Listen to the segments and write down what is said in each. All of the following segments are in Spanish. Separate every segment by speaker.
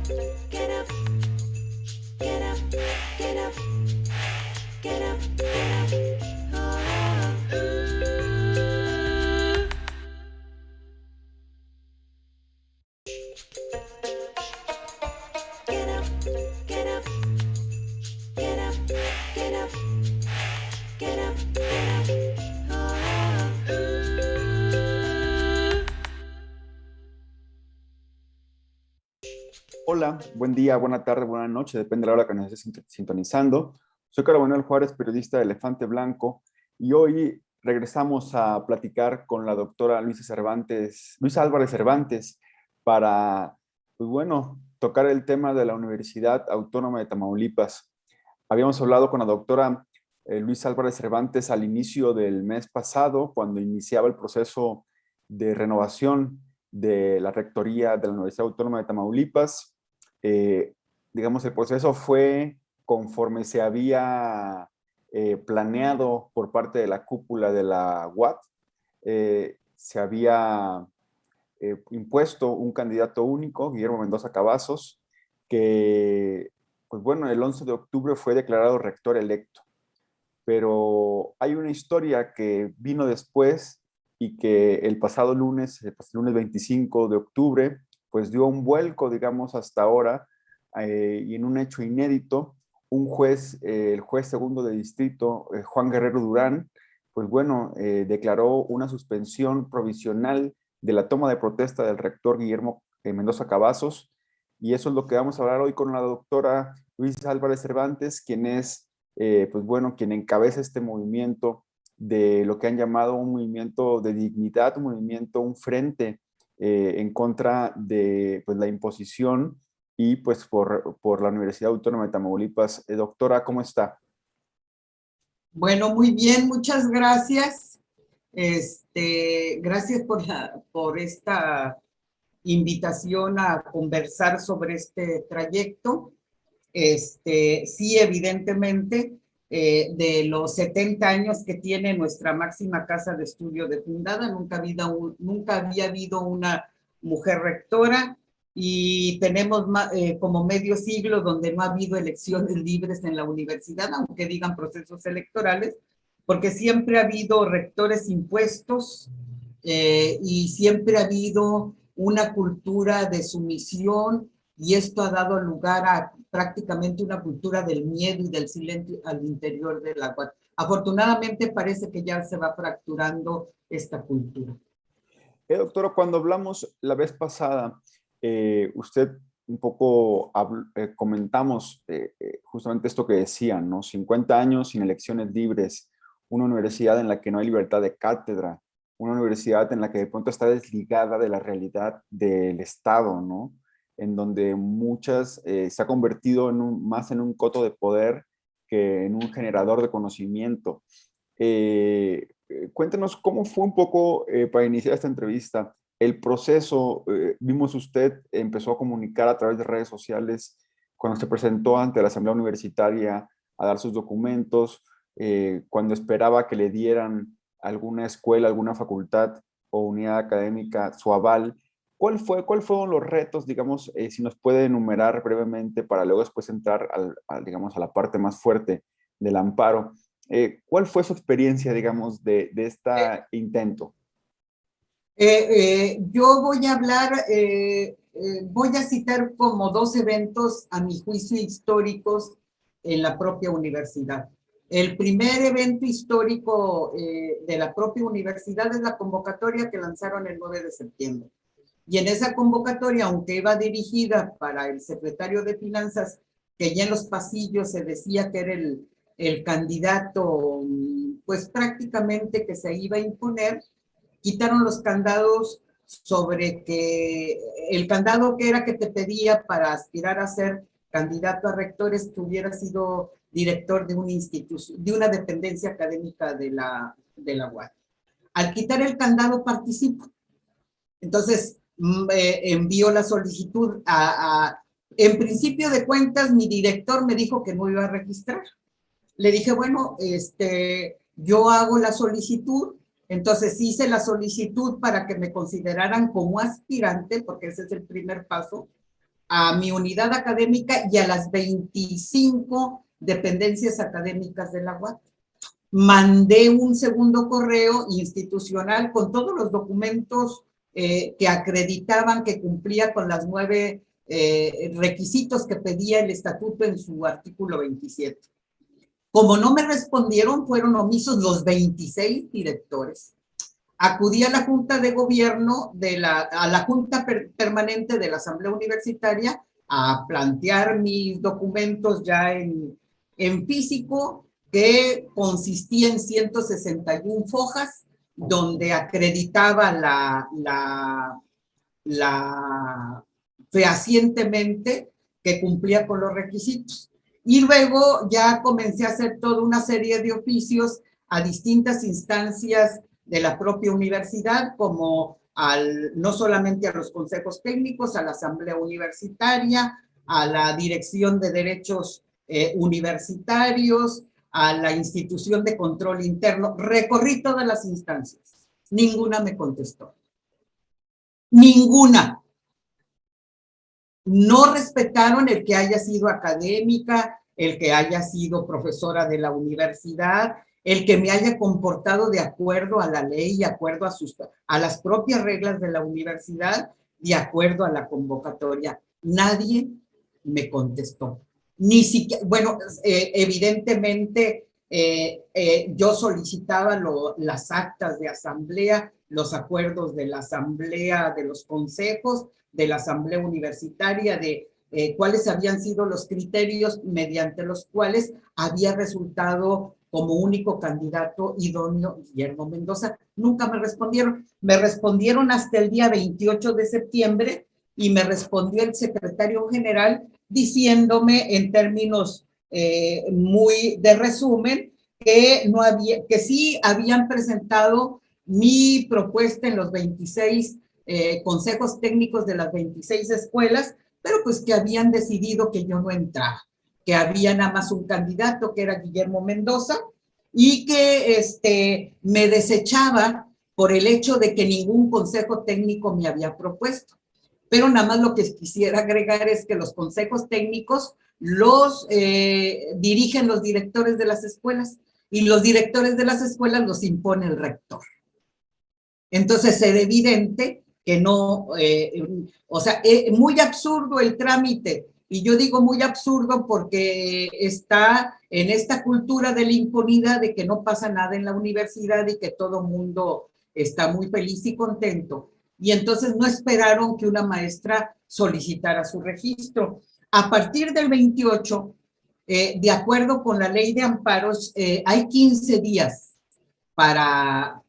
Speaker 1: get up, get up, get up, get up, get up. Get up, get up, get up, get up, get up, get up.
Speaker 2: Hola, buen día, buena tarde, buena noche, depende de la hora que nos estés sintonizando. Soy Carlos Manuel Juárez, periodista de Elefante Blanco, y hoy regresamos a platicar con la doctora Luisa Álvarez Cervantes, para, pues bueno, tocar el tema de la Universidad Autónoma de Tamaulipas. Habíamos hablado con la doctora Luisa Álvarez Cervantes al inicio del mes pasado, cuando iniciaba el proceso de renovación de la rectoría de la Universidad Autónoma de Tamaulipas. Eh, digamos, el proceso fue conforme se había planeado por parte de la cúpula de la UAT. Se había impuesto un candidato único, Guillermo Mendoza Cavazos, que, pues bueno, el 11 de octubre fue declarado rector electo. Pero hay una historia que vino después y que el pasado lunes 25 de octubre, pues dio un vuelco, digamos, hasta ahora, y en un hecho inédito, un juez, el juez segundo de distrito, Juan Guerrero Durán, pues bueno, declaró una suspensión provisional de la toma de protesta del rector Guillermo Mendoza Cavazos, y eso es lo que vamos a hablar hoy con la doctora Luisa Álvarez Cervantes, quien es pues bueno, quien encabeza este movimiento de lo que han llamado un movimiento de dignidad, un movimiento, un frente en contra de pues, la imposición y pues por la Universidad Autónoma de Tamaulipas. Doctora, ¿cómo está?
Speaker 3: Bueno, muy bien, muchas gracias. Gracias por esta invitación a conversar sobre este trayecto. Sí, evidentemente, de los 70 años que tiene nuestra máxima casa de estudio de fundada, nunca había habido una mujer rectora, y tenemos como medio siglo donde no ha habido elecciones libres en la universidad, aunque digan procesos electorales, porque siempre ha habido rectores impuestos, y siempre ha habido una cultura de sumisión, y esto ha dado lugar a prácticamente una cultura del miedo y del silencio al interior de la UAT. Afortunadamente parece que ya se va fracturando esta cultura.
Speaker 2: Doctora, cuando hablamos la vez pasada, usted un poco comentamos justamente esto que decían, ¿no? 50 años sin elecciones libres, una universidad en la que no hay libertad de cátedra, una universidad en la que de pronto está desligada de la realidad del Estado, ¿no? En donde se ha convertido más en un coto de poder que en un generador de conocimiento. Cuéntenos cómo fue un poco, para iniciar esta entrevista, el proceso. Vimos usted empezó a comunicar a través de redes sociales cuando se presentó ante la Asamblea Universitaria a dar sus documentos, cuando esperaba que le dieran alguna escuela, alguna facultad o unidad académica su aval. ¿Cuáles fueron los retos, digamos, si nos puede enumerar brevemente para luego después entrar digamos, a la parte más fuerte del amparo? ¿Cuál fue su experiencia, digamos, de este intento?
Speaker 3: Yo voy a hablar, voy a citar como dos eventos, a mi juicio, históricos en la propia universidad. El primer evento histórico de la propia universidad es la convocatoria que lanzaron el 9 de septiembre. Y en esa convocatoria, aunque iba dirigida para el secretario de Finanzas, que ya en los pasillos se decía que era el candidato, pues prácticamente que se iba a imponer, quitaron los candados sobre que el candado que era que te pedía para aspirar a ser candidato a rectores que hubiera sido director de una institución, de una dependencia académica de la UAT. Al quitar el candado participo. Entonces envío la solicitud en principio de cuentas, mi director me dijo que no iba a registrar. Le dije, bueno, yo hago la solicitud. Entonces hice la solicitud para que me consideraran como aspirante, porque ese es el primer paso, a mi unidad académica y a las 25 dependencias académicas de la UAT. Mandé un segundo correo institucional con todos los documentos que acreditaban que cumplía con las 9 requisitos que pedía el estatuto en su artículo 27. Como no me respondieron, fueron omisos los 26 directores. Acudí a la Junta de Gobierno, a la Junta Permanente de la Asamblea Universitaria, a plantear mis documentos ya en físico, que consistía en 161 fojas, donde acreditaba fehacientemente que cumplía con los requisitos. Y luego ya comencé a hacer toda una serie de oficios a distintas instancias de la propia universidad, como no solamente a los consejos técnicos, a la asamblea universitaria, a la dirección de derechos universitarios, a la institución de control interno. Recorrí todas las instancias, ninguna me contestó. Ninguna. No respetaron el que haya sido académica, el que haya sido profesora de la universidad, el que me haya comportado de acuerdo a la ley, de acuerdo a las propias reglas de la universidad, de acuerdo a la convocatoria. Nadie me contestó. Ni siquiera, bueno, evidentemente yo solicitaba las actas de asamblea, los acuerdos de la asamblea, de los consejos, de la asamblea universitaria, de cuáles habían sido los criterios mediante los cuales había resultado como único candidato idóneo Guillermo Mendoza. Nunca me respondieron. Me respondieron hasta el día 28 de septiembre y me respondió el secretario general diciéndome en términos muy de resumen que sí habían presentado mi propuesta en los 26 consejos técnicos de las 26 escuelas, pero pues que habían decidido que yo no entraba, que había nada más un candidato que era Guillermo Mendoza y que me desechaba por el hecho de que ningún consejo técnico me había propuesto. Pero nada más lo que quisiera agregar es que los consejos técnicos los dirigen los directores de las escuelas y los directores de las escuelas los impone el rector. Entonces es evidente que no, o sea, muy absurdo el trámite. Y yo digo muy absurdo porque está en esta cultura de la impunidad de que no pasa nada en la universidad y que todo mundo está muy feliz y contento. Y entonces no esperaron que una maestra solicitara su registro. A partir del 28, de acuerdo con la ley de amparos, hay 15 días para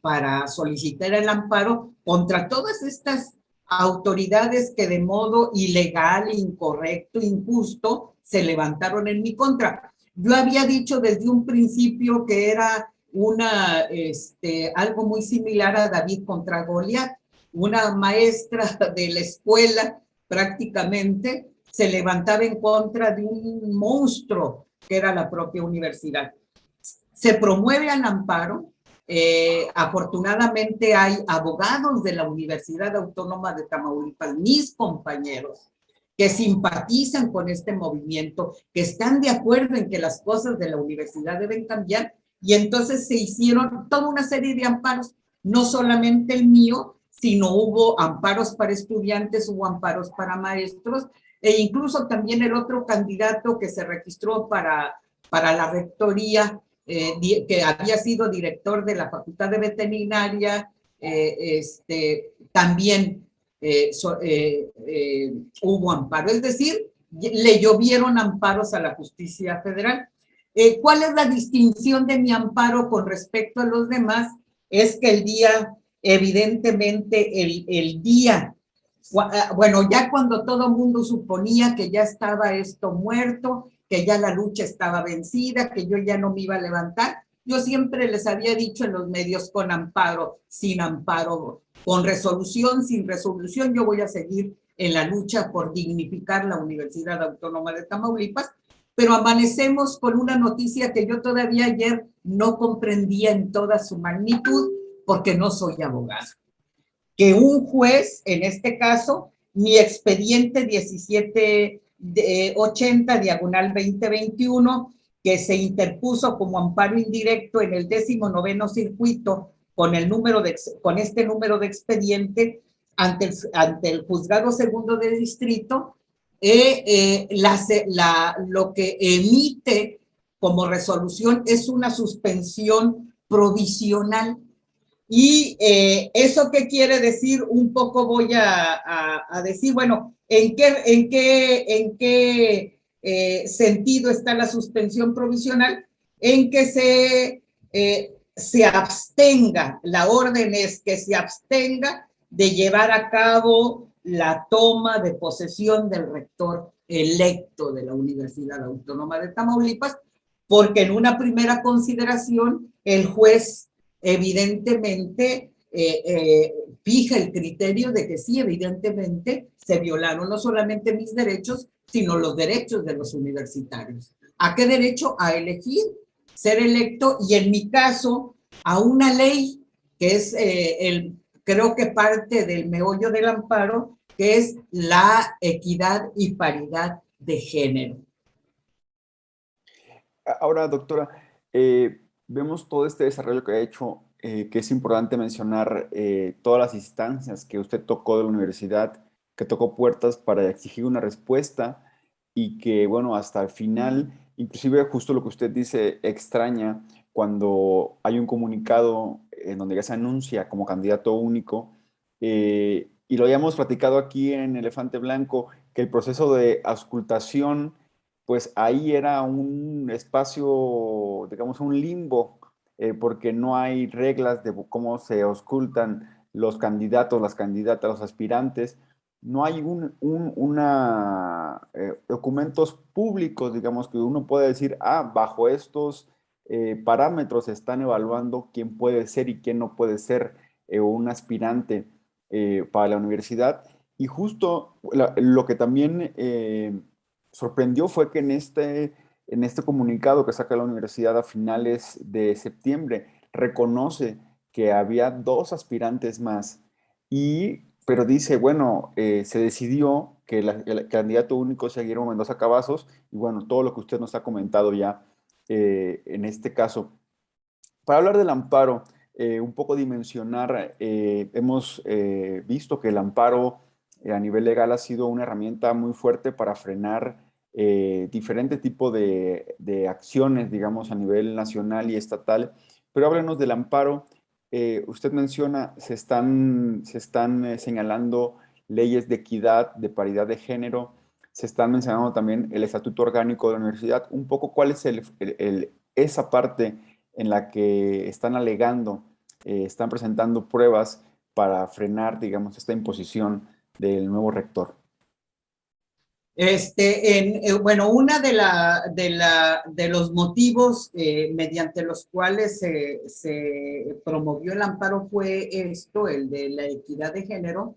Speaker 3: solicitar el amparo contra todas estas autoridades que de modo ilegal, incorrecto, injusto, se levantaron en mi contra. Yo había dicho desde un principio que era algo muy similar a David contra Goliat. Una maestra de la escuela prácticamente se levantaba en contra de un monstruo que era la propia universidad. Se promueve al amparo. Afortunadamente hay abogados de la Universidad Autónoma de Tamaulipas, mis compañeros, que simpatizan con este movimiento, que están de acuerdo en que las cosas de la universidad deben cambiar, y entonces se hicieron toda una serie de amparos, no solamente el mío, sino hubo amparos para estudiantes, hubo amparos para maestros, e incluso también el otro candidato que se registró para la rectoría, que había sido director de la Facultad de Veterinaria, también hubo amparo. Es decir, le llovieron amparos a la justicia federal. ¿Cuál es la distinción de mi amparo con respecto a los demás? Es que el día, evidentemente, el día, bueno, ya cuando todo el mundo suponía que ya estaba esto muerto, que ya la lucha estaba vencida, que yo ya no me iba a levantar. Yo siempre les había dicho en los medios, con amparo, sin amparo, con resolución, sin resolución, yo voy a seguir en la lucha por dignificar la Universidad Autónoma de Tamaulipas, pero amanecemos con una noticia que yo todavía ayer no comprendía en toda su magnitud, porque no soy abogado. Que un juez, en este caso, mi expediente 1780/2021, que se interpuso como amparo indirecto en el 19º circuito con este número de expediente ante el juzgado segundo de distrito, lo que emite como resolución es una suspensión provisional. Y ¿eso qué quiere decir? Un poco voy a decir, bueno, ¿en qué sentido está la suspensión provisional? En que se abstenga, la orden es que se abstenga de llevar a cabo la toma de posesión del rector electo de la Universidad Autónoma de Tamaulipas, porque en una primera consideración el juez evidentemente fija el criterio de que sí, evidentemente se violaron no solamente mis derechos, sino los derechos de los universitarios. ¿A qué derecho? A elegir, ser electo, y en mi caso, a una ley que es creo que parte del meollo del amparo, que es la equidad y paridad de género.
Speaker 2: Ahora, doctora, vemos todo este desarrollo que ha hecho, que es importante mencionar todas las instancias que usted tocó de la universidad, que tocó puertas para exigir una respuesta y que, bueno, hasta el final, inclusive justo lo que usted dice, extraña cuando hay un comunicado en donde ya se anuncia como candidato único, y lo habíamos platicado aquí en Elefante Blanco, que el proceso de auscultación pues ahí era un espacio, digamos, un limbo, porque no hay reglas de cómo se auscultan los candidatos, las candidatas, los aspirantes. No hay documentos públicos, digamos, que uno puede decir, bajo estos parámetros se están evaluando quién puede ser y quién no puede ser un aspirante para la universidad. Y justo lo que también sorprendió fue que en este comunicado que saca la universidad a finales de septiembre, reconoce que había 2 aspirantes más, pero dice, bueno, se decidió que el candidato único sea Guillermo Mendoza Cavazos, y bueno, todo lo que usted nos ha comentado ya en este caso. Para hablar del amparo, un poco dimensionar, hemos visto que el amparo a nivel legal ha sido una herramienta muy fuerte para frenar diferente tipo de acciones, digamos, a nivel nacional y estatal. Pero háblenos del amparo. Usted menciona, se están señalando leyes de equidad, de paridad de género, se están mencionando también el estatuto orgánico de la universidad. Un poco, ¿cuál es esa parte en la que están alegando, están presentando pruebas para frenar, digamos, esta imposición del nuevo rector?
Speaker 3: Bueno, una de los motivos mediante los cuales se promovió el amparo fue el de la equidad de género,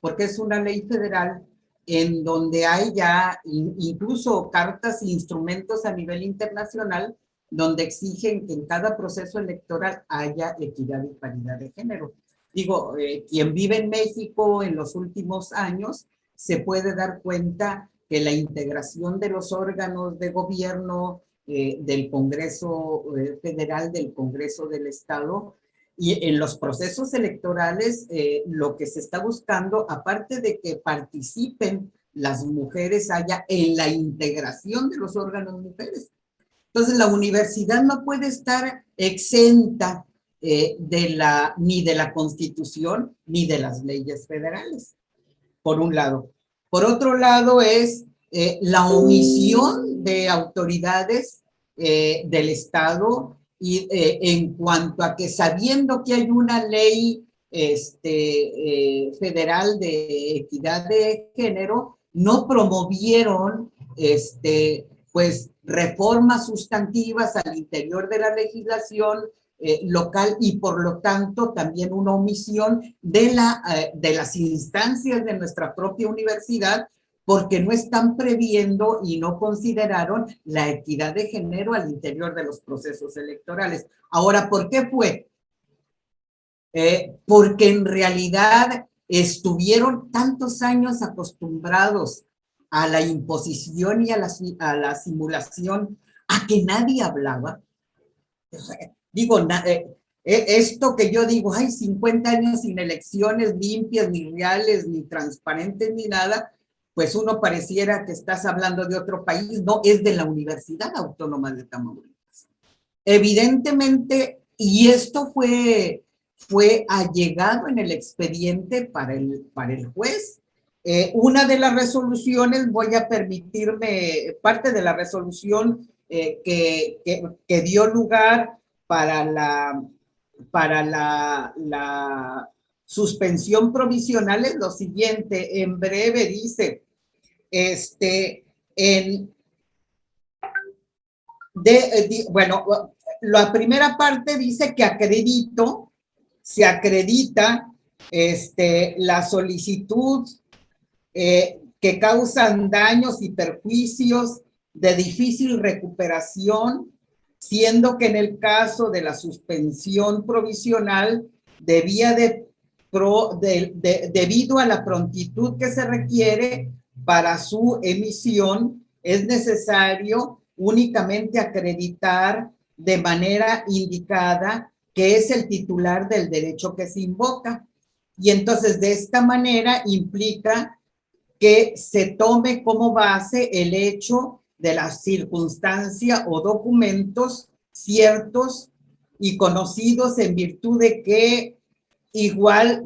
Speaker 3: porque es una ley federal en donde hay ya incluso cartas e instrumentos a nivel internacional donde exigen que en cada proceso electoral haya equidad y paridad de género. Digo, quien vive en México en los últimos años se puede dar cuenta que la integración de los órganos de gobierno del Congreso Federal, del Congreso del Estado, y en los procesos electorales lo que se está buscando, aparte de que participen las mujeres, haya en la integración de los órganos mujeres. Entonces la universidad no puede estar exenta ni de la Constitución ni de las leyes federales, por un lado. Por otro lado es la omisión de autoridades del Estado y en cuanto a que sabiendo que hay una ley federal de equidad de género, no promovieron pues reformas sustantivas al interior de la legislación local, y por lo tanto también una omisión de las instancias de nuestra propia universidad, porque no están previendo y no consideraron la equidad de género al interior de los procesos electorales. Ahora, ¿por qué fue? Porque en realidad estuvieron tantos años acostumbrados a la imposición y a la simulación, a que nadie hablaba. O sea, digo, esto que yo digo, hay 50 años sin elecciones limpias, ni reales, ni transparentes, ni nada, pues uno pareciera que estás hablando de otro país. No, es de la Universidad Autónoma de Tamaulipas. Evidentemente, y esto fue allegado en el expediente para el juez. Una de las resoluciones, voy a permitirme, parte de la resolución que dio lugar para la suspensión provisional es lo siguiente, en breve dice, bueno, la primera parte dice que se acredita la solicitud que causan daños y perjuicios de difícil recuperación, siendo que en el caso de la suspensión provisional debido a la prontitud que se requiere para su emisión, es necesario únicamente acreditar de manera indicada que es el titular del derecho que se invoca. Y entonces de esta manera implica que se tome como base el hecho de la circunstancia o documentos ciertos y conocidos en virtud de que igual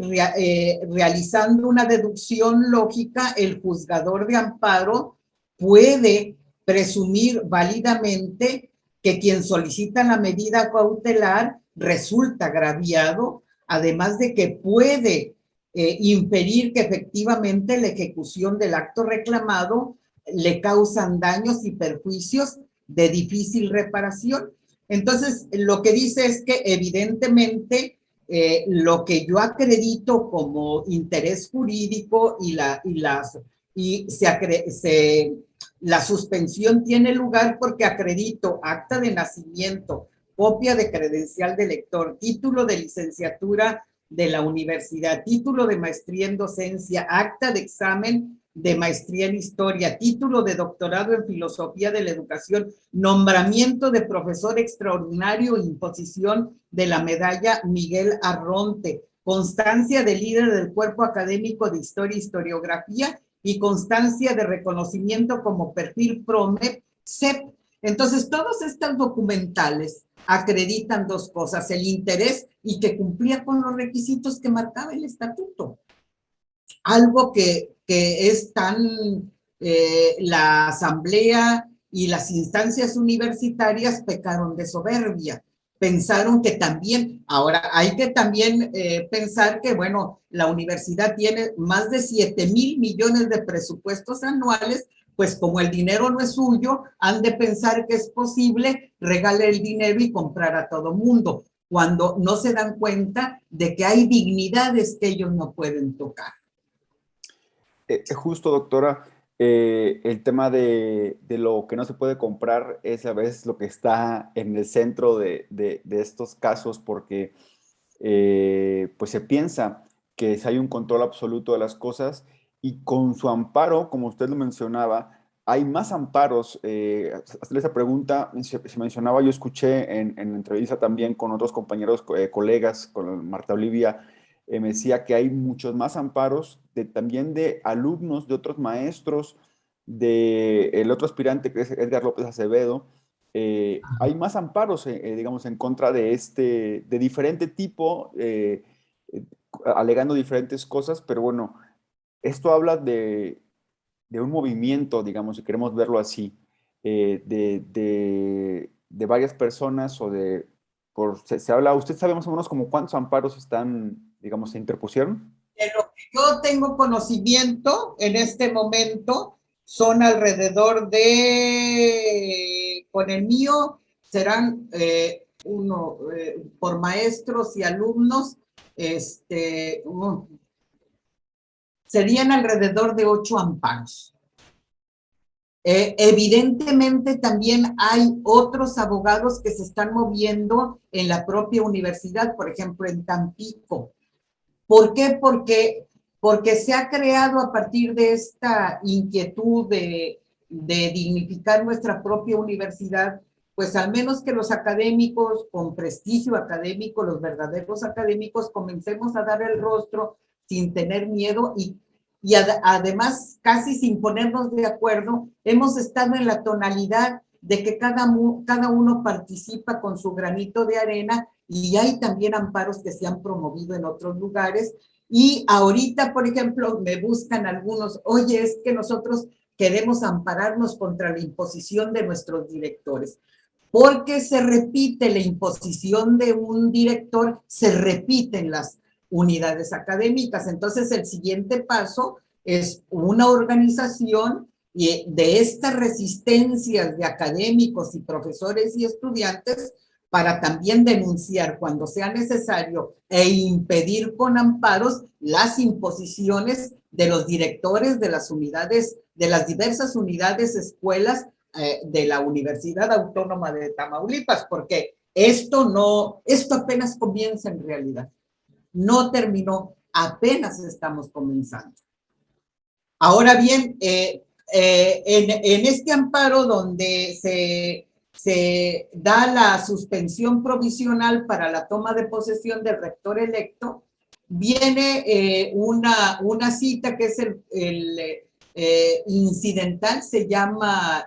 Speaker 3: realizando una deducción lógica, el juzgador de amparo puede presumir válidamente que quien solicita la medida cautelar resulta agraviado, además de que puede impedir que efectivamente la ejecución del acto reclamado le causan daños y perjuicios de difícil reparación. Entonces, lo que dice es que evidentemente lo que yo acredito como interés jurídico la suspensión tiene lugar porque acredito acta de nacimiento, copia de credencial de lector, título de licenciatura de la universidad, título de maestría en docencia, acta de examen de maestría en historia, título de doctorado en filosofía de la educación, nombramiento de profesor extraordinario, imposición de la medalla Miguel Arronte, constancia de líder del cuerpo académico de historia e historiografía y constancia de reconocimiento como perfil PROMEP, CEP. Entonces, todos estos documentales acreditan dos cosas, el interés y que cumplía con los requisitos que marcaba el estatuto. Algo que es tan, la asamblea y las instancias universitarias pecaron de soberbia. Pensaron que también, ahora hay que también pensar que, bueno, la universidad tiene más de 7,000 millones de presupuestos anuales, pues como el dinero no es suyo, han de pensar que es posible regalar el dinero y comprar a todo mundo, cuando no se dan cuenta de que hay dignidades que ellos no pueden tocar.
Speaker 2: Justo, doctora, el tema de lo que no se puede comprar es a veces lo que está en el centro de estos casos, porque pues se piensa que si hay un control absoluto de las cosas y con su amparo, como usted lo mencionaba, hay más amparos. Hacerle esa pregunta, se mencionaba, yo escuché en entrevista también con otros compañeros, colegas, con Marta Olivia, me decía que hay muchos más amparos también de alumnos, de otros maestros, el otro aspirante que es Edgar López Acevedo. Hay más amparos, digamos, en contra de diferente tipo, alegando diferentes cosas, pero bueno, esto habla de un movimiento, digamos, si queremos verlo así, de varias personas o se habla, ¿usted sabe más o menos como cuántos amparos están, digamos, se interpusieron?
Speaker 3: De lo que yo tengo conocimiento en este momento son alrededor de, con el mío serán por maestros y alumnos, serían alrededor de 8 amparos. Evidentemente también hay otros abogados que se están moviendo en la propia universidad, por ejemplo en Tampico. ¿Por qué? Porque porque se ha creado a partir de esta inquietud de dignificar nuestra propia universidad, pues al menos que los académicos con prestigio académico, los verdaderos académicos, comencemos a dar el rostro sin tener miedo y además casi sin ponernos de acuerdo, hemos estado en la tonalidad de que cada uno participa con su granito de arena y hay también amparos que se han promovido en otros lugares. Y ahorita, por ejemplo, me buscan algunos, oye, es que nosotros queremos ampararnos contra la imposición de nuestros directores. Porque se repite la imposición de un director, se repiten las unidades académicas. Entonces, el siguiente paso es una organización de estas resistencias de académicos y profesores y estudiantes para también denunciar cuando sea necesario e impedir con amparos las imposiciones de los directores de las unidades, de las diversas unidades, escuelas de la Universidad Autónoma de Tamaulipas, porque esto apenas comienza en realidad. No terminó, apenas estamos comenzando. Ahora bien, en este amparo donde se da la suspensión provisional para la toma de posesión del rector electo, viene una cita que es el incidental, se llama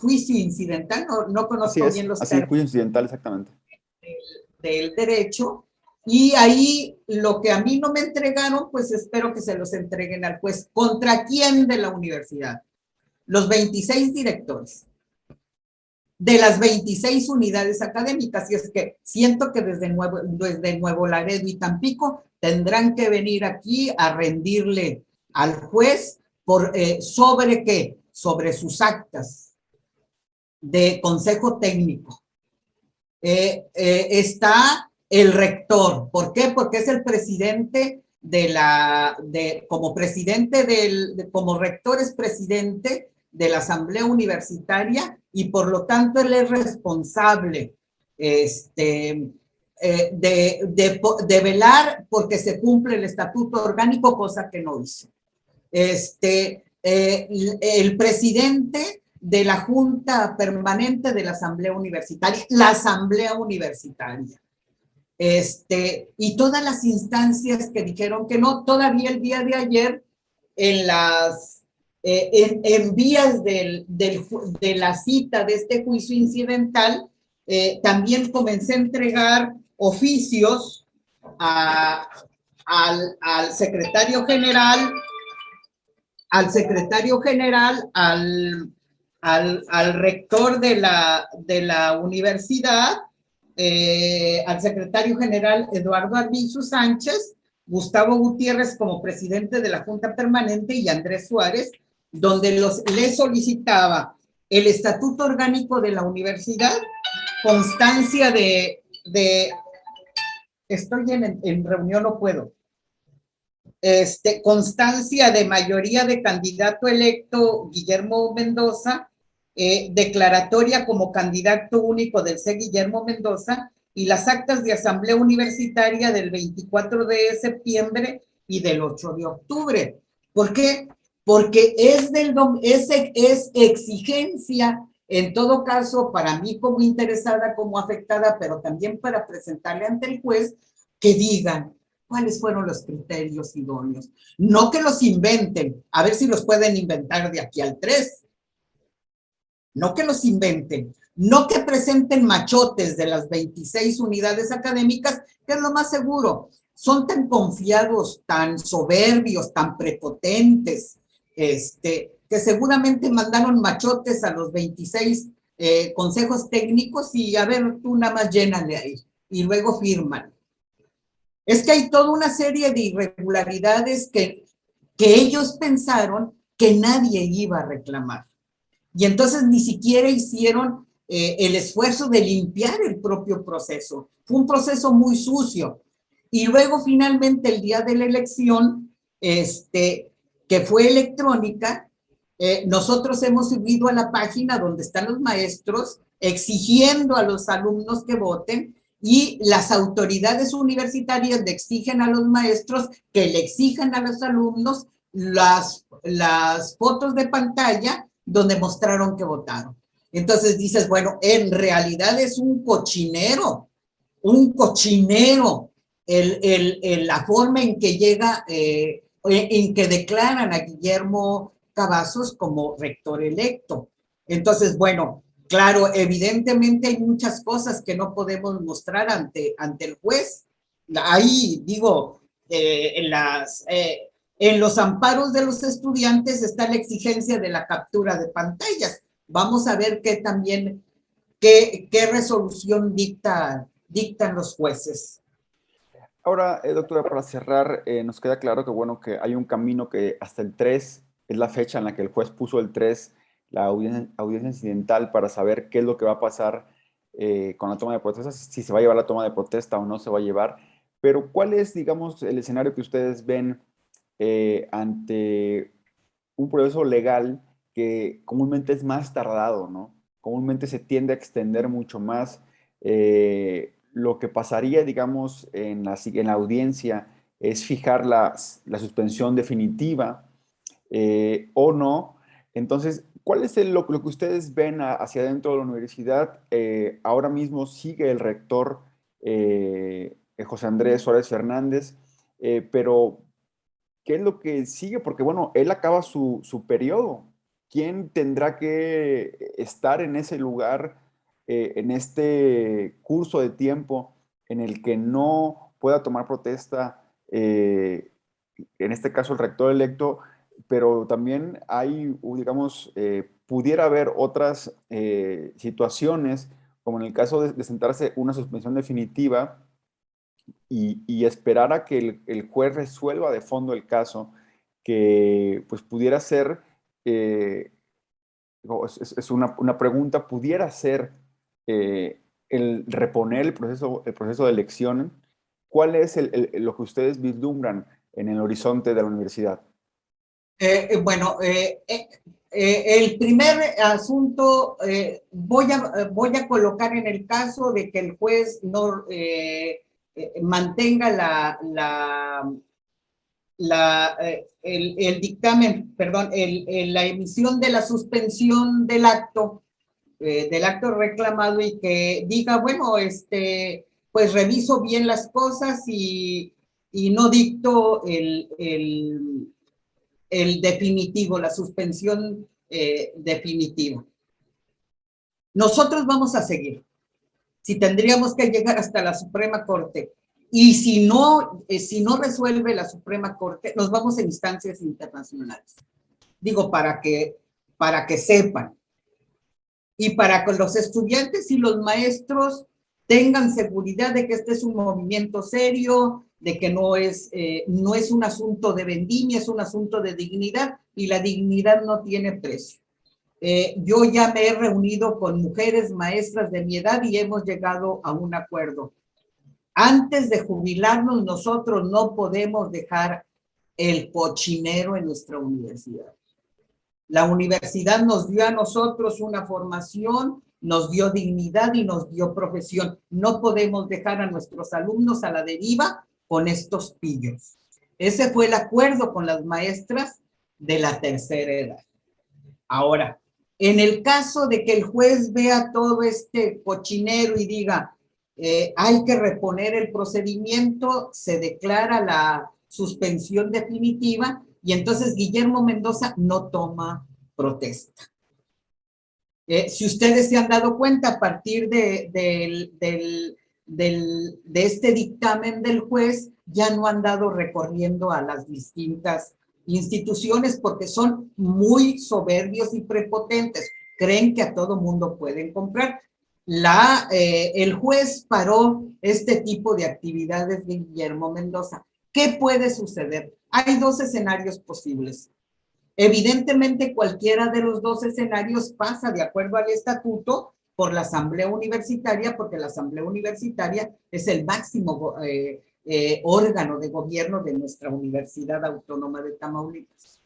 Speaker 3: juicio incidental, no conozco bien los términos.
Speaker 2: Juicio incidental, exactamente.
Speaker 3: Del derecho, y ahí lo que a mí no me entregaron, pues espero que se los entreguen al juez. ¿Contra quién de la universidad? Los 26 directores de las 26 unidades académicas, y es que siento que desde Nuevo Laredo y Tampico tendrán que venir aquí a rendirle al juez ¿sobre qué? Sobre sus actas de consejo técnico. Está el rector. ¿Por qué? Porque es el presidente como rector es presidente de la Asamblea Universitaria y por lo tanto él es responsable de velar porque se cumple el estatuto orgánico, cosa que no hizo. El presidente de la Junta Permanente de la Asamblea Universitaria, y todas las instancias que dijeron que no, todavía el día de ayer, en vías de la cita de este juicio incidental, también comencé a entregar oficios al secretario general, al rector de la universidad, al secretario general Eduardo Arbizu Sánchez, Gustavo Gutiérrez como presidente de la Junta Permanente y Andrés Suárez, donde les solicitaba el estatuto orgánico de la universidad, constancia estoy en reunión, no puedo, constancia de mayoría de candidato electo Guillermo Mendoza, declaratoria como candidato único del C. Guillermo Mendoza y las actas de asamblea universitaria del 24 de septiembre y del 8 de octubre. ¿Por qué? Porque es exigencia, en todo caso, para mí como interesada, como afectada, pero también para presentarle ante el juez, que digan cuáles fueron los criterios idóneos. No que los inventen, a ver si los pueden inventar de aquí al 3. No que los inventen, no que presenten machotes de las 26 unidades académicas, que es lo más seguro. Son tan confiados, tan soberbios, tan prepotentes, que seguramente mandaron machotes a los 26 consejos técnicos y a ver, tú nada más llénale ahí y luego firman. Es que hay toda una serie de irregularidades que ellos pensaron que nadie iba a reclamar. Y entonces ni siquiera hicieron el esfuerzo de limpiar el propio proceso. Fue un proceso muy sucio. Y luego finalmente el día de la elección, que fue electrónica, nosotros hemos subido a la página donde están los maestros exigiendo a los alumnos que voten y las autoridades universitarias le exigen a los maestros que le exijan a los alumnos las fotos de pantalla donde mostraron que votaron. Entonces dices, bueno, en realidad es un cochinero la forma en que llega, en que declaran a Guillermo Cavazos como rector electo. Entonces, bueno, claro, evidentemente hay muchas cosas que no podemos mostrar ante el juez. Ahí, digo, en los amparos de los estudiantes está la exigencia de la captura de pantallas. Vamos a ver qué también, qué resolución dictan los jueces.
Speaker 2: Ahora, doctora, para cerrar, nos queda claro que, bueno, que hay un camino que hasta el 3 es la fecha en la que el juez puso el 3, la audiencia incidental, para saber qué es lo que va a pasar con la toma de protestas, si se va a llevar la toma de protesta o no se va a llevar. Pero, ¿cuál es, digamos, el escenario que ustedes ven ante un proceso legal que comúnmente es más tardado, ¿no? Comúnmente se tiende a extender mucho más. Lo que pasaría, digamos, en la audiencia es fijar la suspensión definitiva o no. Entonces, ¿cuál es lo que ustedes ven hacia adentro de la universidad? Ahora mismo sigue el rector José Andrés Suárez Fernández, pero ¿qué es lo que sigue? Porque, bueno, él acaba su periodo. ¿Quién tendrá que estar en ese lugar, en este curso de tiempo en el que no pueda tomar protesta, en este caso el rector electo, pero también hay, digamos, pudiera haber otras situaciones, como en el caso de sentarse una suspensión definitiva y esperar a que el juez resuelva de fondo el caso, que pues pudiera ser, es una pregunta, pudiera ser el reponer el proceso de elección. ¿Cuál es lo que ustedes vislumbran en el horizonte de la universidad?
Speaker 3: Bueno, el primer asunto voy a colocar en el caso de que el juez no mantenga el dictamen, perdón, la emisión de la suspensión del acto reclamado, y que diga, bueno, pues reviso bien las cosas y no dicto el definitivo, la suspensión definitiva. Nosotros vamos a seguir. Si tendríamos que llegar hasta la Suprema Corte, y si no resuelve la Suprema Corte, nos vamos a instancias internacionales. Digo, para que sepan. Y para que los estudiantes y los maestros tengan seguridad de que este es un movimiento serio, de que no es un asunto de vendimia, es un asunto de dignidad, y la dignidad no tiene precio. Yo ya me he reunido con mujeres maestras de mi edad y hemos llegado a un acuerdo. Antes de jubilarnos, nosotros no podemos dejar el cochinero en nuestra universidad. La universidad nos dio a nosotros una formación, nos dio dignidad y nos dio profesión. No podemos dejar a nuestros alumnos a la deriva con estos pillos. Ese fue el acuerdo con las maestras de la tercera edad. Ahora, en el caso de que el juez vea todo este cochinero y diga, hay que reponer el procedimiento, se declara la suspensión definitiva, y entonces Guillermo Mendoza no toma protesta. Si ustedes se han dado cuenta, a partir de este dictamen del juez, ya no han dado recorriendo a las distintas instituciones porque son muy soberbios y prepotentes. Creen que a todo mundo pueden comprar. El juez paró este tipo de actividades de Guillermo Mendoza. ¿Qué puede suceder? Hay dos escenarios posibles. Evidentemente, cualquiera de los dos escenarios pasa de acuerdo al estatuto por la Asamblea Universitaria, porque la Asamblea Universitaria es el máximo órgano de gobierno de nuestra Universidad Autónoma de Tamaulipas.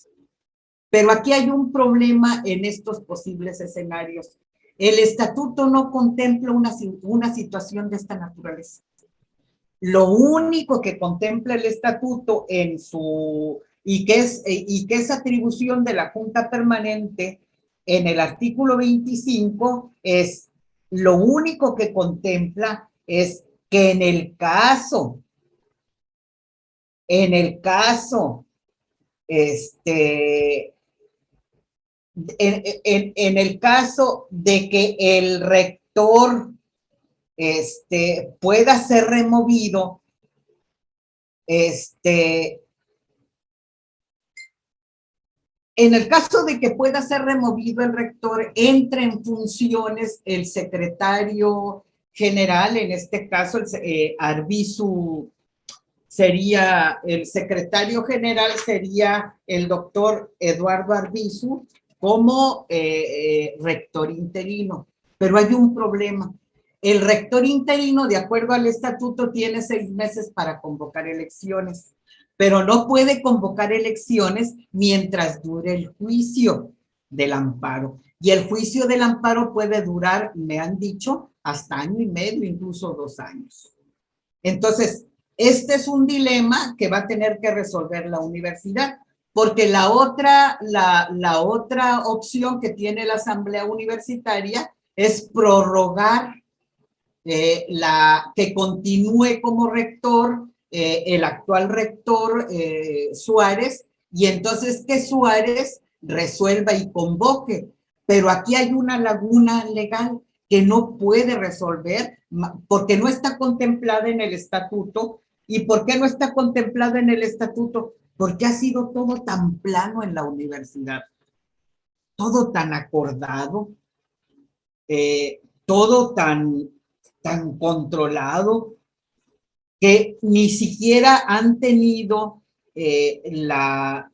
Speaker 3: Pero aquí hay un problema en estos posibles escenarios. El estatuto no contempla una situación de esta naturaleza. Lo único que contempla el estatuto y que es atribución de la Junta Permanente en el artículo 25 lo único que contempla es que en el caso, en el caso de que el rector pueda ser removido, en el caso de que pueda ser removido el rector, entra en funciones el secretario general, en este caso Arbizu sería, el secretario general sería el doctor Eduardo Arbizu como rector interino. Pero hay un problema. El rector interino, de acuerdo al estatuto, tiene 6 meses para convocar elecciones, pero no puede convocar elecciones mientras dure el juicio del amparo. Y el juicio del amparo puede durar, me han dicho, hasta 1 año y medio, incluso 2 años. Entonces, este es un dilema que va a tener que resolver la universidad, porque la otra opción que tiene la asamblea universitaria es prorrogar que continúe como rector el actual rector Suárez, y entonces que Suárez resuelva y convoque. Pero aquí hay una laguna legal que no puede resolver porque no está contemplada en el estatuto. ¿Y por qué no está contemplada en el estatuto? Porque ha sido todo tan plano en la universidad, todo tan acordado, todo tan controlado, que ni siquiera han tenido la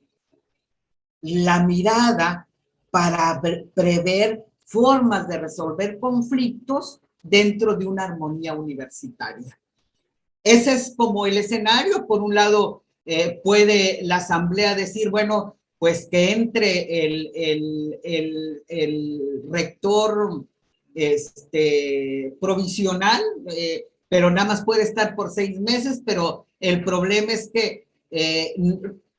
Speaker 3: mirada para prever formas de resolver conflictos dentro de una armonía universitaria. Ese es como el escenario. Por un lado, puede la asamblea decir, bueno, pues que entre el rector provisional, pero nada más puede estar por 6 meses, pero el problema es que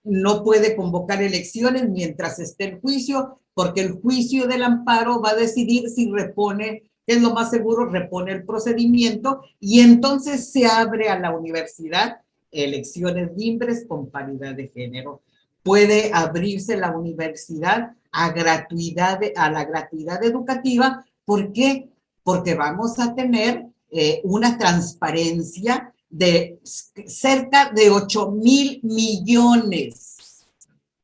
Speaker 3: no puede convocar elecciones mientras esté el juicio, porque el juicio del amparo va a decidir si repone, es lo más seguro, repone el procedimiento, y entonces se abre a la universidad elecciones libres con paridad de género. Puede abrirse la universidad a la gratuidad educativa. ¿Por qué? Porque vamos a tener una transparencia de cerca de 8,000 millones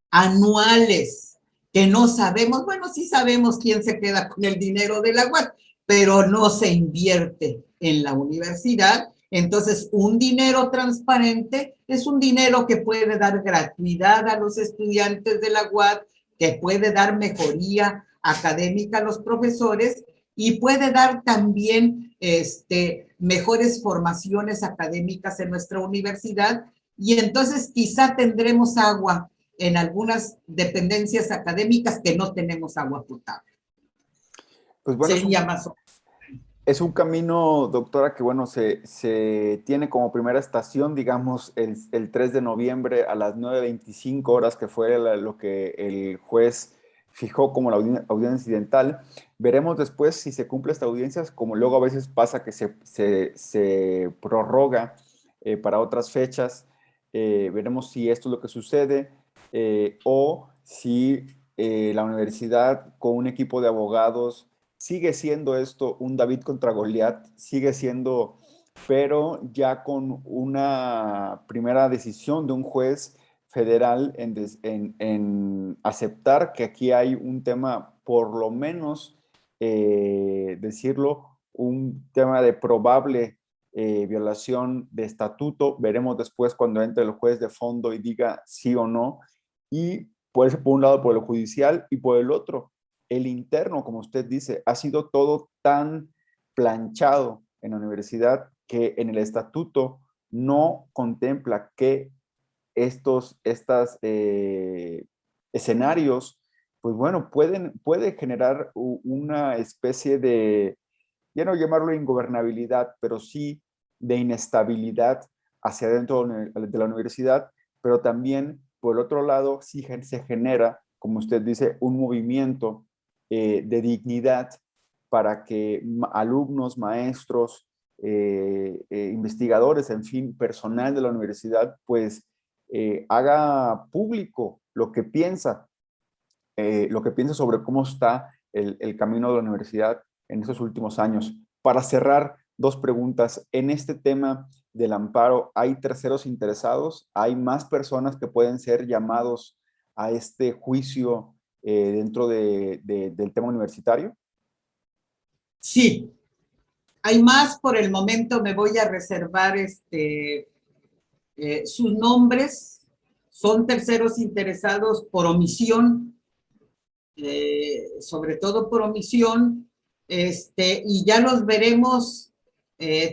Speaker 3: anuales, que no sabemos, bueno, sí sabemos quién se queda con el dinero de la UAT, pero no se invierte en la universidad. Entonces, un dinero transparente es un dinero que puede dar gratuidad a los estudiantes de la UAT, que puede dar mejoría académica a los profesores y puede dar también mejores formaciones académicas en nuestra universidad. Y entonces quizá tendremos agua en algunas dependencias académicas que no tenemos agua potable.
Speaker 2: Pues bueno,
Speaker 3: sería más o menos.
Speaker 2: Es un camino, doctora, que bueno, se tiene como primera estación, digamos, el 3 de noviembre a las 9:25 horas, que fue lo que el juez fijó como la audiencia incidental. Veremos después si se cumple esta audiencia, como luego a veces pasa que se prorroga para otras fechas. Veremos si esto es lo que sucede o si la universidad con un equipo de abogados sigue siendo esto un David contra Goliat, sigue siendo, pero ya con una primera decisión de un juez federal en aceptar que aquí hay un tema, por lo menos decirlo, un tema de probable violación de estatuto. Veremos después cuando entre el juez de fondo y diga sí o no. Y puede ser por un lado por el judicial y por el otro el interno, como usted dice, ha sido todo tan planchado en la universidad que en el estatuto no contempla que estos escenarios pues bueno, puede generar una especie de, ya no llamarlo ingobernabilidad, pero sí de inestabilidad hacia dentro de la universidad, pero también, por el otro lado, sí se genera, como usted dice, un movimiento de dignidad para que alumnos, maestros, investigadores, en fin, personal de la universidad, pues haga público lo que piensa sobre cómo está el camino de la universidad en estos últimos años. Para cerrar, dos preguntas. En este tema del amparo, ¿hay terceros interesados? ¿Hay más personas que pueden ser llamados a este juicio dentro del tema universitario?
Speaker 3: Sí, hay más. Por el momento me voy a reservar sus nombres. Son terceros interesados por omisión, sobre todo por omisión, y ya los veremos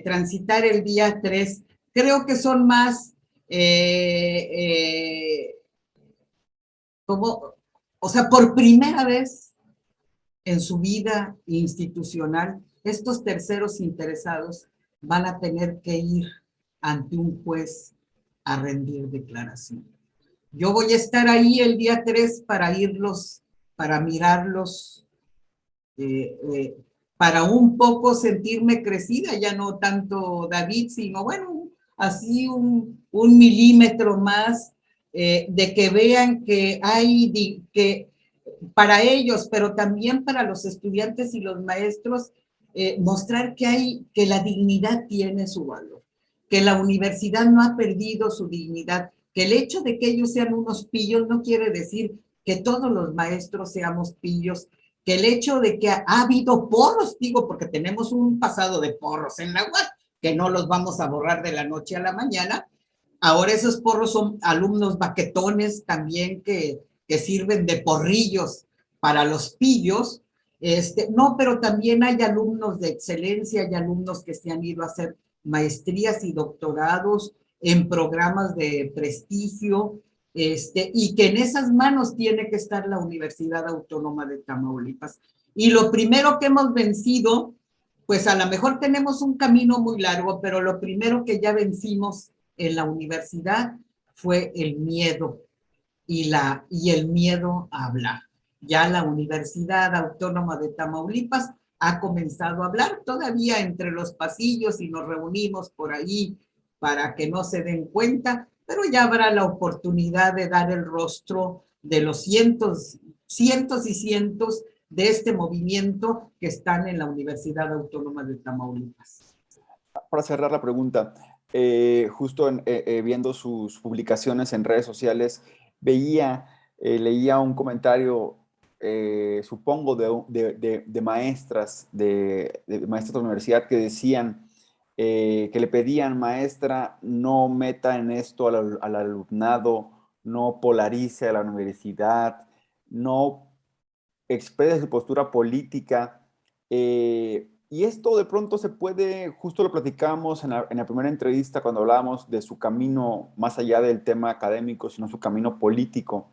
Speaker 3: transitar el día 3. Creo que son más como, o sea, por primera vez en su vida institucional, estos terceros interesados van a tener que ir ante un juez a rendir declaración. Yo voy a estar ahí el día 3 para irlos, para mirarlos, eh, eh, para un poco sentirme crecida, ya no tanto David, sino bueno, así un milímetro más, de que vean que hay, que para ellos, pero también para los estudiantes y los maestros, mostrar que la dignidad tiene su valor, que la universidad no ha perdido su dignidad, que el hecho de que ellos sean unos pillos no quiere decir que todos los maestros seamos pillos, que el hecho de que ha habido porros, digo, porque tenemos un pasado de porros en la UAT, que no los vamos a borrar de la noche a la mañana. Ahora esos porros son alumnos baquetones también que sirven de porrillos para los pillos. No, pero también hay alumnos de excelencia, hay alumnos que se han ido a hacer maestrías y doctorados en programas de prestigio, y que en esas manos tiene que estar la Universidad Autónoma de Tamaulipas. Y lo primero que hemos vencido, pues a lo mejor tenemos un camino muy largo, pero lo primero que ya vencimos en la universidad fue el miedo y el miedo a hablar. Ya la Universidad Autónoma de Tamaulipas ha comenzado a hablar, todavía entre los pasillos y nos reunimos por ahí para que no se den cuenta, pero ya habrá la oportunidad de dar el rostro de los cientos y cientos de este movimiento que están en la Universidad Autónoma de Tamaulipas.
Speaker 2: Para cerrar la pregunta, justo viendo sus publicaciones en redes sociales, leía un comentario, supongo, de maestras de maestras de la universidad que decían que le pedían: maestra, no meta en esto al alumnado, no polarice a la universidad, no exprese su postura política. Y esto de pronto se puede, justo lo platicamos en la primera entrevista cuando hablábamos de su camino más allá del tema académico, sino su camino político.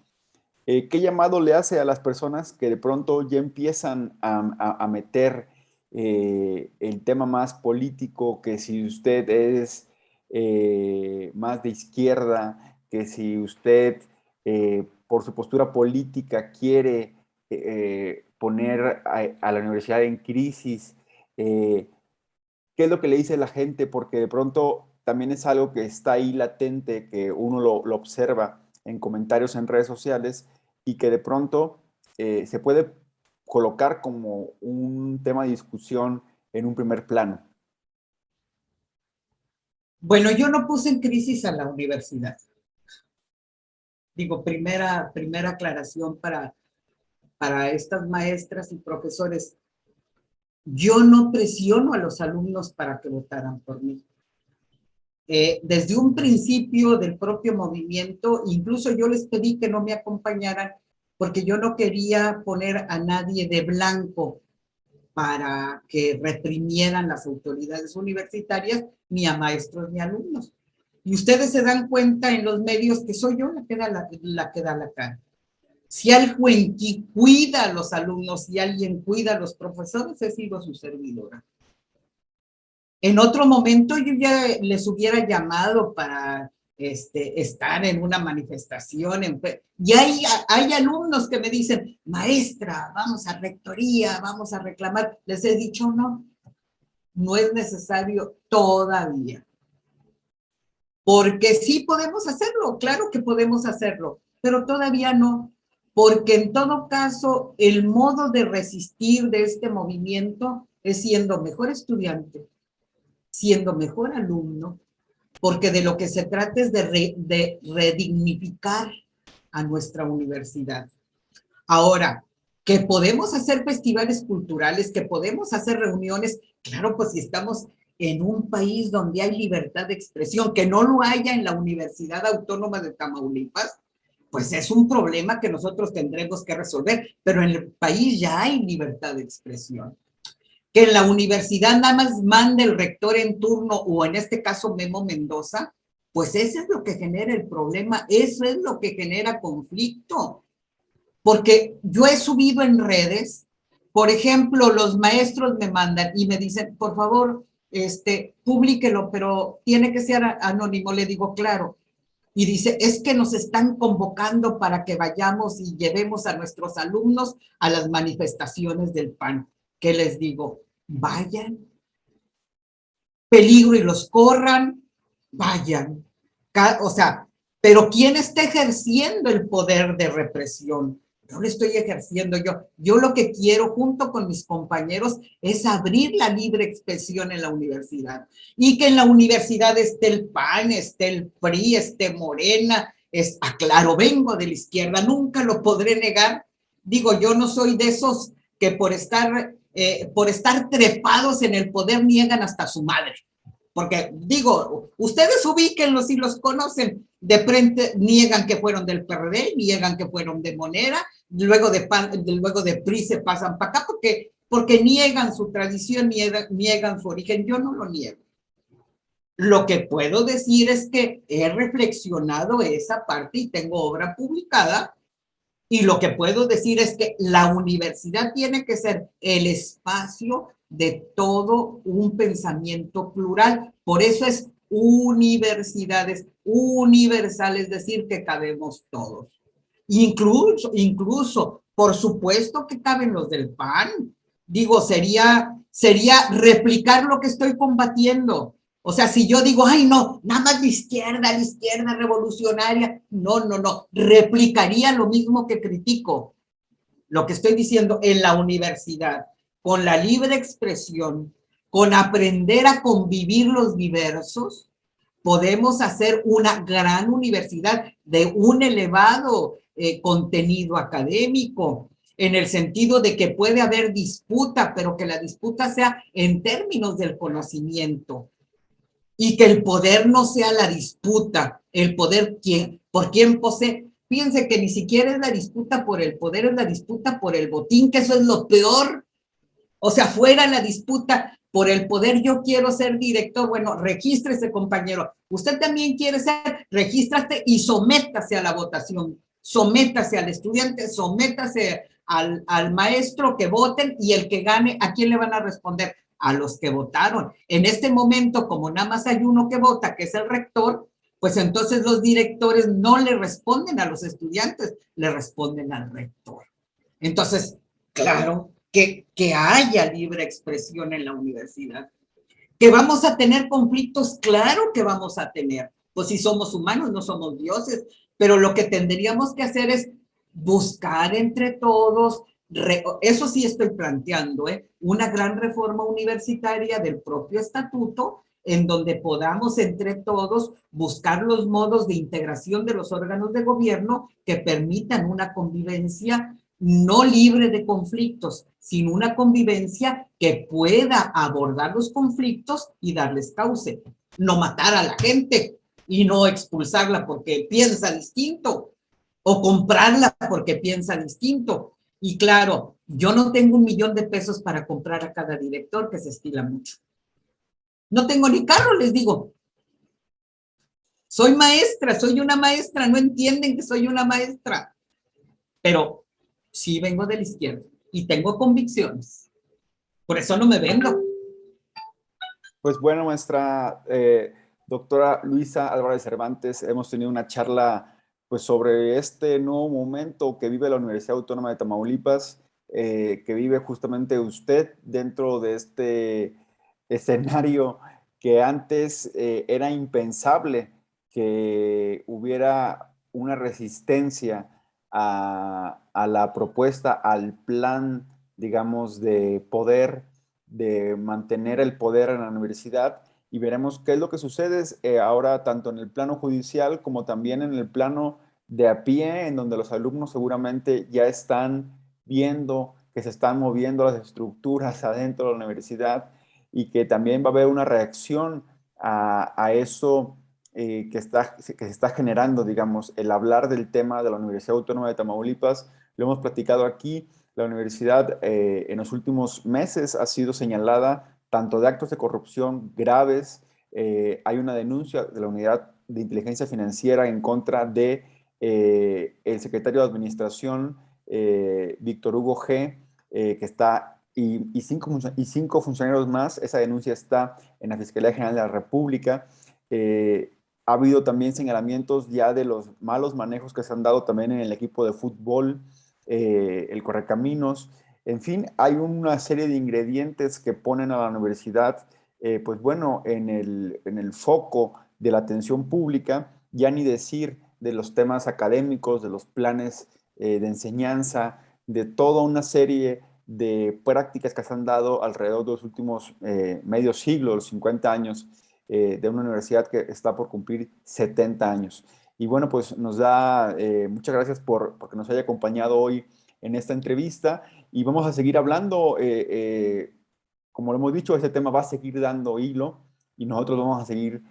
Speaker 2: ¿Qué llamado le hace a las personas que de pronto ya empiezan a meter el tema más político, que si usted es más de izquierda, que si usted por su postura política quiere poner a la universidad en crisis? ¿Qué es lo que le dice la gente? Porque de pronto también es algo que está ahí latente, que uno lo observa en comentarios en redes sociales y que de pronto se puede colocar como un tema de discusión en un primer plano.
Speaker 3: Bueno, yo no puse en crisis a la universidad. Digo, primera aclaración para estas maestras y profesores. Yo no presiono a los alumnos para que votaran por mí. Desde un principio del propio movimiento, incluso yo les pedí que no me acompañaran porque yo no quería poner a nadie de blanco para que reprimieran las autoridades universitarias, ni a maestros ni a alumnos. Y ustedes se dan cuenta en los medios que soy yo la que da la cara. Si alguien cuida a los alumnos, si alguien cuida a los profesores, he sido su servidora. En otro momento yo ya les hubiera llamado para estar en una manifestación. Y hay alumnos que me dicen, maestra, vamos a rectoría, vamos a reclamar. Les he dicho, no, no es necesario todavía. Porque sí podemos hacerlo, claro que podemos hacerlo, pero todavía no. Porque en todo caso, el modo de resistir de este movimiento es siendo mejor estudiante, siendo mejor alumno, porque de lo que se trata es de redignificar a nuestra universidad. Ahora, que podemos hacer festivales culturales, que podemos hacer reuniones, claro, pues si estamos en un país donde hay libertad de expresión, que no lo haya en la Universidad Autónoma de Tamaulipas, pues es un problema que nosotros tendremos que resolver, pero en el país ya hay libertad de expresión. Que en la universidad nada más mande el rector en turno, o en este caso Memo Mendoza, pues eso es lo que genera el problema, eso es lo que genera conflicto. Porque yo he subido en redes, por ejemplo, los maestros me mandan y me dicen, por favor, públiquelo, pero tiene que ser anónimo. Le digo, claro. Y dice, es que nos están convocando para que vayamos y llevemos a nuestros alumnos a las manifestaciones del PAN. ¿Qué les digo? Vayan. Peligro y los corran, vayan. O sea, pero ¿quién está ejerciendo el poder de represión? No lo estoy ejerciendo yo. Yo lo que quiero, junto con mis compañeros, es abrir la libre expresión en la universidad. Y que en la universidad esté el PAN, esté el PRI, esté Morena. Claro, vengo de la izquierda, nunca lo podré negar. Digo, yo no soy de esos que por estar trepados en el poder niegan hasta su madre. Porque digo, ustedes ubíquenlos y los conocen, de frente niegan que fueron del PRD, niegan que fueron de Monera, luego de PRI se pasan para acá porque niegan su tradición, niegan su origen. Yo no lo niego. Lo que puedo decir es que he reflexionado esa parte y tengo obra publicada. Y lo que puedo decir es que la universidad tiene que ser el espacio de todo un pensamiento plural. Por eso es universidades universales, es decir, que cabemos todos. Incluso, por supuesto que caben los del PAN. Digo, sería replicar lo que estoy combatiendo. O sea, si yo digo, ay, no, nada más la izquierda revolucionaria, no, replicaría lo mismo que critico. Lo que estoy diciendo en la universidad, con la libre expresión, con aprender a convivir los diversos, podemos hacer una gran universidad de un elevado contenido académico, en el sentido de que puede haber disputa, pero que la disputa sea en términos del conocimiento. Y que el poder no sea la disputa, el poder por quién posee. Fíjense que ni siquiera es la disputa por el poder, es la disputa por el botín, que eso es lo peor. O sea, fuera la disputa por el poder, yo quiero ser director, bueno, regístrese, compañero. Usted también quiere ser, regístrate y sométase a la votación, sométase al estudiante, sométase al maestro, que voten, y el que gane, ¿a quién le van a responder? A los que votaron. En este momento, como nada más hay uno que vota, que es el rector, pues entonces los directores no le responden a los estudiantes, le responden al rector. Entonces, claro, que haya libre expresión en la universidad. Que vamos a tener conflictos, claro que vamos a tener. Pues si somos humanos, no somos dioses, pero lo que tendríamos que hacer es buscar entre todos, eso sí estoy planteando, una gran reforma universitaria del propio estatuto, en donde podamos entre todos buscar los modos de integración de los órganos de gobierno que permitan una convivencia no libre de conflictos, sino una convivencia que pueda abordar los conflictos y darles cauce. No matar a la gente y no expulsarla porque piensa distinto, o comprarla porque piensa distinto. Y claro, yo no tengo $1,000,000 de pesos para comprar a cada director, que se estila mucho. No tengo ni carro, les digo. Soy maestra, soy una maestra, no entienden que soy una maestra. pero sí vengo de la izquierda y tengo convicciones. Por eso no me vendo.
Speaker 2: Pues bueno, maestra doctora Luisa Álvarez Cervantes, hemos tenido una charla pues, sobre este nuevo momento que vive la Universidad Autónoma de Tamaulipas, que vive justamente usted dentro de este escenario que antes era impensable que hubiera una resistencia a la propuesta, al plan, digamos, de poder, de mantener el poder en la universidad, y veremos qué es lo que sucede ahora tanto en el plano judicial como también en el plano de a pie, en donde los alumnos seguramente ya están viendo que se están moviendo las estructuras adentro de la universidad y que también va a haber una reacción a eso que se está generando, digamos, el hablar del tema de la Universidad Autónoma de Tamaulipas. Lo hemos platicado aquí. La universidad en los últimos meses ha sido señalada tanto de actos de corrupción graves. Hay una denuncia de la Unidad de Inteligencia Financiera en contra de el secretario de Administración, Víctor Hugo G., que está, y cinco funcionarios más. Esa denuncia está en la Fiscalía General de la República. Ha habido también señalamientos ya de los malos manejos que se han dado también en el equipo de fútbol, el Correcaminos. En fin, hay una serie de ingredientes que ponen a la universidad, pues bueno, en el foco de la atención pública, ya ni decir de los temas académicos, de los planes de enseñanza, de toda una serie de prácticas que se han dado alrededor de los últimos medio siglo, los 50 años, de una universidad que está por cumplir 70 años. Y bueno, pues nos da muchas gracias porque nos haya acompañado hoy en esta entrevista, y vamos a seguir hablando. Como lo hemos dicho, este tema va a seguir dando hilo y nosotros vamos a seguir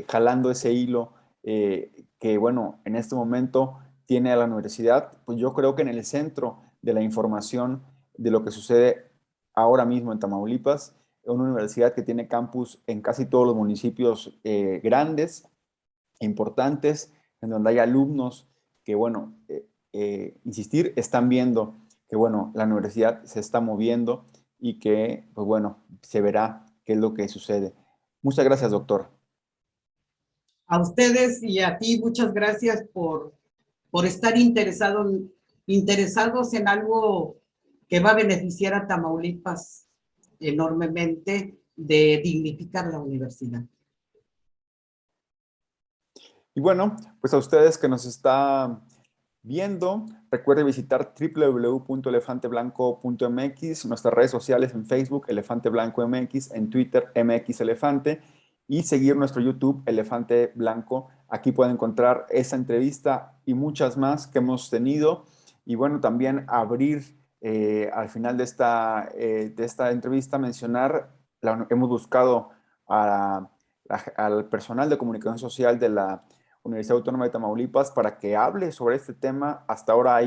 Speaker 2: jalando ese hilo que, bueno, en este momento tiene a la universidad, pues yo creo que en el centro de la información de lo que sucede ahora mismo en Tamaulipas, una universidad que tiene campus en casi todos los municipios grandes, importantes, en donde hay alumnos que, bueno, insistir, están viendo que, bueno, la universidad se está moviendo y que, pues bueno, se verá qué es lo que sucede. Muchas gracias, doctor.
Speaker 3: A ustedes y a ti, muchas gracias por estar interesados en algo que va a beneficiar a Tamaulipas enormemente, de dignificar la universidad.
Speaker 2: Y bueno, pues a ustedes que nos están viendo, recuerden visitar www.elefanteblanco.mx, nuestras redes sociales en Facebook, Elefante Blanco MX, en Twitter, MX Elefante, y seguir nuestro YouTube, Elefante Blanco. Aquí pueden encontrar esa entrevista y muchas más que hemos tenido. Y bueno, también abrir al final de esta entrevista, mencionar, hemos buscado al personal de comunicación social de la Universidad Autónoma de Tamaulipas para que hable sobre este tema. Hasta ahora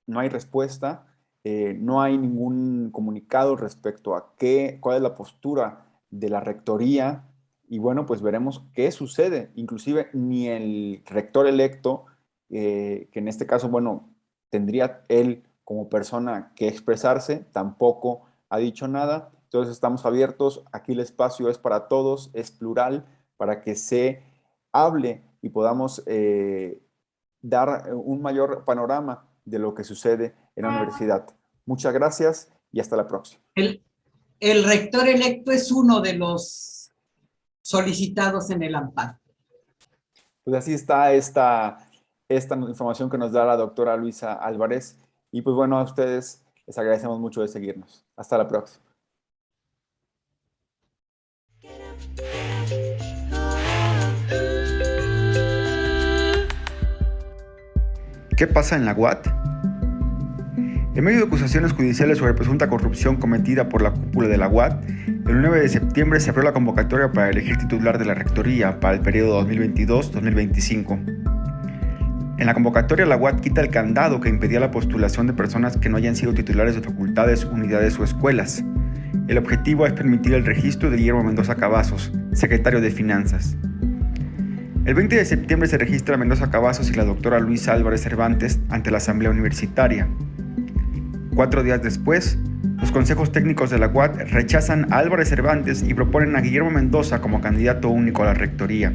Speaker 2: no hay respuesta, no hay ningún comunicado respecto a cuál es la postura de la rectoría, y bueno, pues veremos qué sucede. Inclusive ni el rector electo, que en este caso, bueno, tendría él como persona que expresarse, tampoco ha dicho nada. Entonces estamos abiertos, aquí el espacio es para todos, es plural, para que se hable y podamos dar un mayor panorama de lo que sucede en la universidad. Muchas gracias y hasta la próxima.
Speaker 3: El rector electo es uno de los solicitados en el amparo.
Speaker 2: Pues así está esta información que nos da la doctora Luisa Álvarez. Y pues bueno, a ustedes les agradecemos mucho de seguirnos. Hasta la próxima. ¿Qué pasa en la UAT? En medio de acusaciones judiciales sobre presunta corrupción cometida por la cúpula de la UAT, el 9 de septiembre se abrió la convocatoria para elegir titular de la rectoría para el periodo 2022-2025. En la convocatoria, la UAT quita el candado que impedía la postulación de personas que no hayan sido titulares de facultades, unidades o escuelas. El objetivo es permitir el registro de Guillermo Mendoza Cavazos, secretario de Finanzas. El 20 de septiembre se registra a Mendoza Cavazos y la doctora Luisa Álvarez Cervantes ante la Asamblea Universitaria. 4 días después, los consejos técnicos de la UAT rechazan a Álvarez Cervantes y proponen a Guillermo Mendoza como candidato único a la rectoría.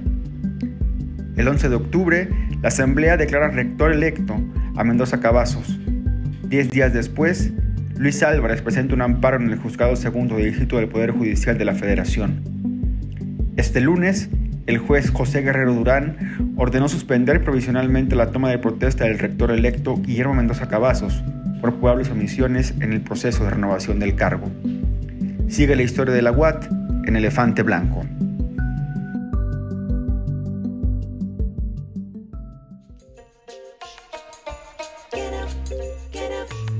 Speaker 2: El 11 de octubre, la Asamblea declara rector electo a Mendoza Cavazos. 10 días después, Luis Álvarez presenta un amparo en el Juzgado Segundo de Distrito del Poder Judicial de la Federación. Este lunes, el juez José Guerrero Durán ordenó suspender provisionalmente la toma de protesta del rector electo Guillermo Mendoza Cavazos por probables omisiones en el proceso de renovación del cargo. Sigue la historia de la UAT en Elefante Blanco.
Speaker 1: Get up, get up.